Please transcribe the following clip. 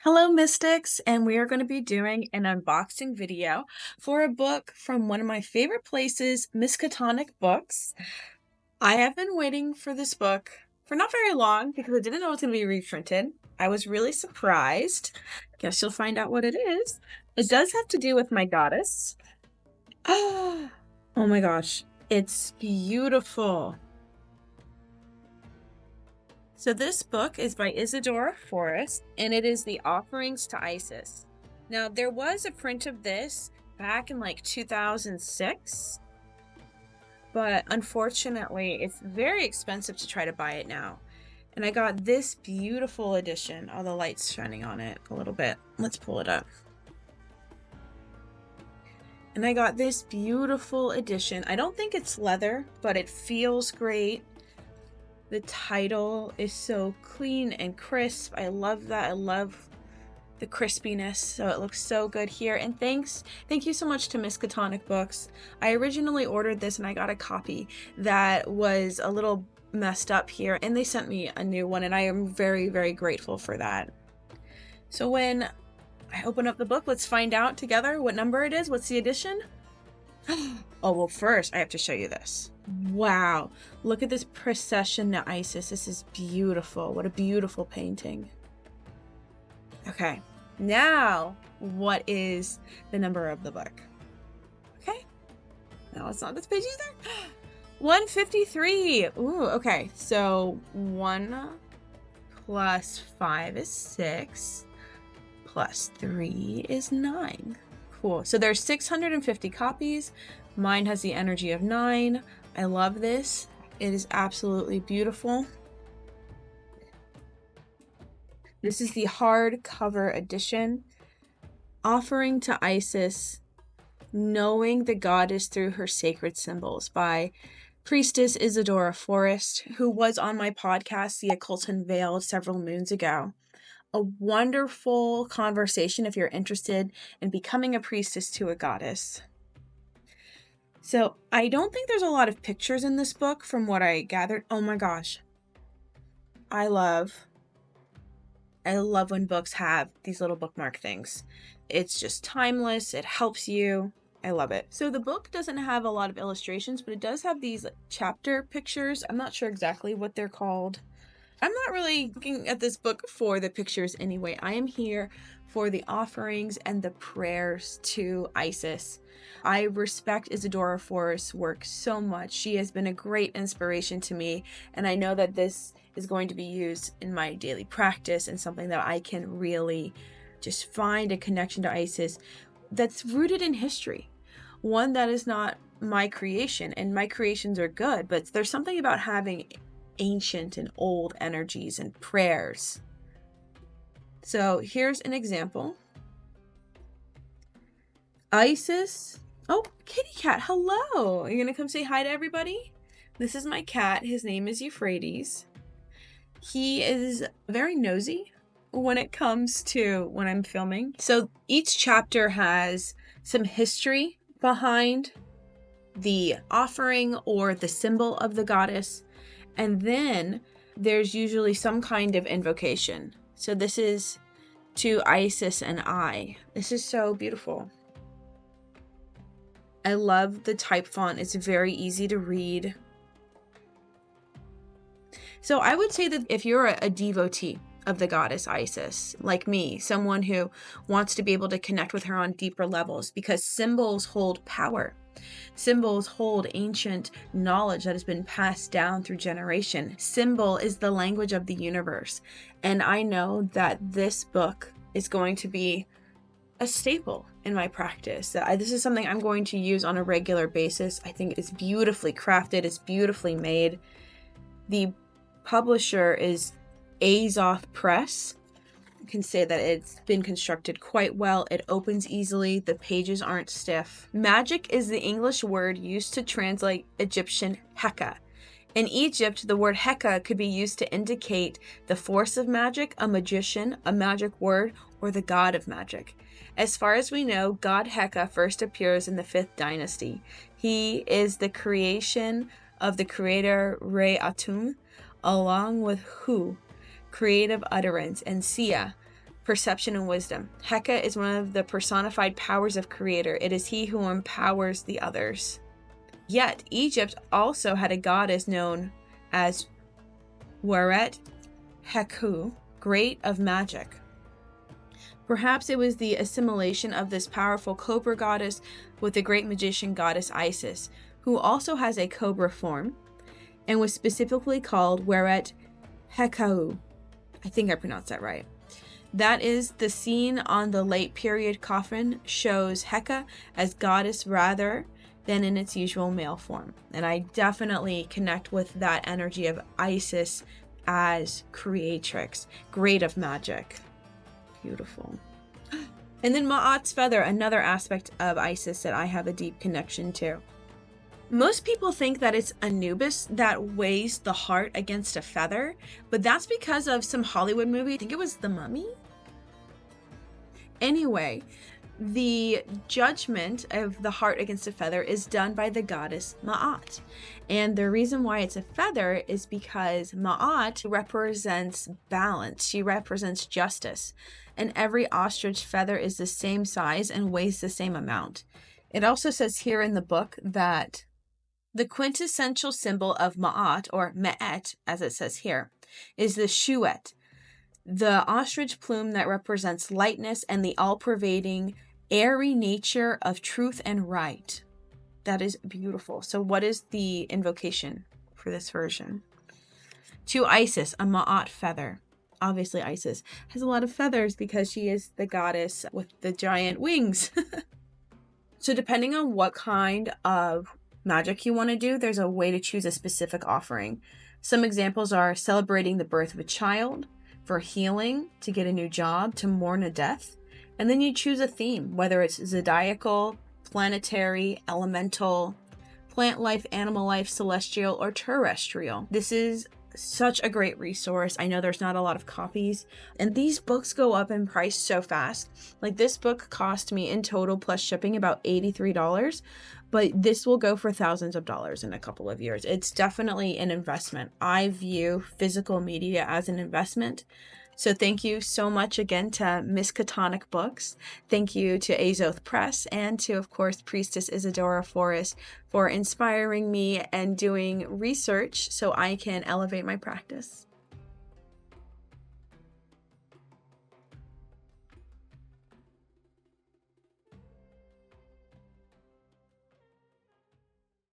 Hello, Mystics, and we are going to be doing an unboxing video for a book from one of my favorite places, Miskatonic Books. I have been waiting for this book for not very long because I didn't know it was going to be reprinted. I was really surprised. Guess you'll find out what it is. It does have to do with my goddess. Oh my gosh, it's beautiful. So this book is by Isidora Forrest, and it is the Offerings to Isis. Now, there was a print of this back in like 2006, but unfortunately, it's very expensive to try to buy it now. And I got this beautiful edition. Oh, the light's shining on it a little bit. Let's pull it up. And I got this beautiful edition. I don't think it's leather, but it feels great. The title is so clean and crisp. I love that. I love the crispiness, so it looks so good here. And thank you so much to Miss Ketonic Books. I originally ordered this and I got a copy that was a little messed up here, and they sent me a new one, and I am very, very grateful for that. So when I open up the book, let's find out together what number it is. What's the edition? Oh, well, first I have to show you this. Wow, look at this procession to Isis. This is beautiful. What a beautiful painting. Okay, now what is the number of the book? Okay, no, it's not this page either. 153. Ooh, okay, so 1 plus 5 is 6, plus 3 is 9. Cool. So there's 650 copies. Mine has the energy of 9. I love this. It is absolutely beautiful. This is the hardcover edition. Offering to Isis, Knowing the Goddess Through Her Sacred Symbols by Priestess Isidora Forrest, who was on my podcast, The Occult Unveiled, several moons ago. A wonderful conversation if you're interested in becoming a priestess to a goddess. So I don't think there's a lot of pictures in this book from what I gathered. Oh my gosh. I love when books have these little bookmark things. It's just timeless. It helps you. I love it. So the book doesn't have a lot of illustrations, but it does have these chapter pictures. I'm not sure exactly what they're called. I'm not really looking at this book for the pictures anyway. I am here for the offerings and the prayers to Isis. I respect Isidora Forrest's work so much. She has been a great inspiration to me, and I know that this is going to be used in my daily practice and something that I can really just find a connection to Isis that's rooted in history. One that is not my creation, and my creations are good, but there's something about having ancient and old energies and prayers. So here's an example. Isis. Oh, kitty cat, hello. Are you gonna come say hi to everybody? This is my cat. His name is Euphrates. He is very nosy when it comes to when I'm filming. So each chapter has some history behind the offering or the symbol of the goddess. And then there's usually some kind of invocation. So this is to Isis and I. This is so beautiful. I love the type font. It's very easy to read. So I would say that if you're a devotee of the goddess Isis, like me, someone who wants to be able to connect with her on deeper levels, because symbols hold power. Symbols hold ancient knowledge that has been passed down through generation. Symbol is the language of the universe. And I know that this book is going to be a staple in my practice. This is something I'm going to use on a regular basis. I think it's beautifully crafted. It's beautifully made. The publisher is Azoth Press. Can say that it's been constructed quite well. It opens easily. The pages aren't stiff. Magic is the English word used to translate Egyptian Heka. In Egypt, the word Heka could be used to indicate the force of magic, a magician, a magic word, or the god of magic. As far as we know, God Heka first appears in the 5th dynasty. He is the creation of the creator Re Atum, along with Hu, creative utterance, and Sia, perception and wisdom. Heka is one of the personified powers of Creator. It is he who empowers the others. Yet, Egypt also had a goddess known as Weret Heku, great of magic. Perhaps it was the assimilation of this powerful cobra goddess with the great magician goddess Isis, who also has a cobra form, and was specifically called Weret Hekau. I think I pronounced that right. That is, the scene on the late period coffin shows Heka as goddess rather than in its usual male form. And I definitely connect with that energy of Isis as creatrix, great of magic. Beautiful. And then Ma'at's feather, another aspect of Isis that I have a deep connection to. Most people think that it's Anubis that weighs the heart against a feather, but that's because of some Hollywood movie. I think it was The Mummy? Anyway, the judgment of the heart against a feather is done by the goddess Ma'at. And the reason why it's a feather is because Ma'at represents balance. She represents justice. And every ostrich feather is the same size and weighs the same amount. It also says here in the book that the quintessential symbol of Ma'at, or Me'et, as it says here, is the shuet, the ostrich plume that represents lightness and the all-pervading, airy nature of truth and right. That is beautiful. So what is the invocation for this version? To Isis, a Ma'at feather. Obviously, Isis has a lot of feathers because she is the goddess with the giant wings. So depending on what kind of magic you want to do, there's a way to choose a specific offering. Some examples are celebrating the birth of a child, for healing, to get a new job, to mourn a death. And then you choose a theme, whether it's zodiacal, planetary, elemental, plant life, animal life, celestial, or terrestrial. This is such a great resource. I know there's not a lot of copies, and these books go up in price so fast. Like, this book cost me in total plus shipping about $83, but this will go for thousands of dollars in a couple of years. It's definitely an investment. I view physical media as an investment. So thank you so much again to Miss Ketonic Books. Thank you to Azoth Press, and to, of course, Priestess Isidora Forrest for inspiring me and doing research so I can elevate my practice.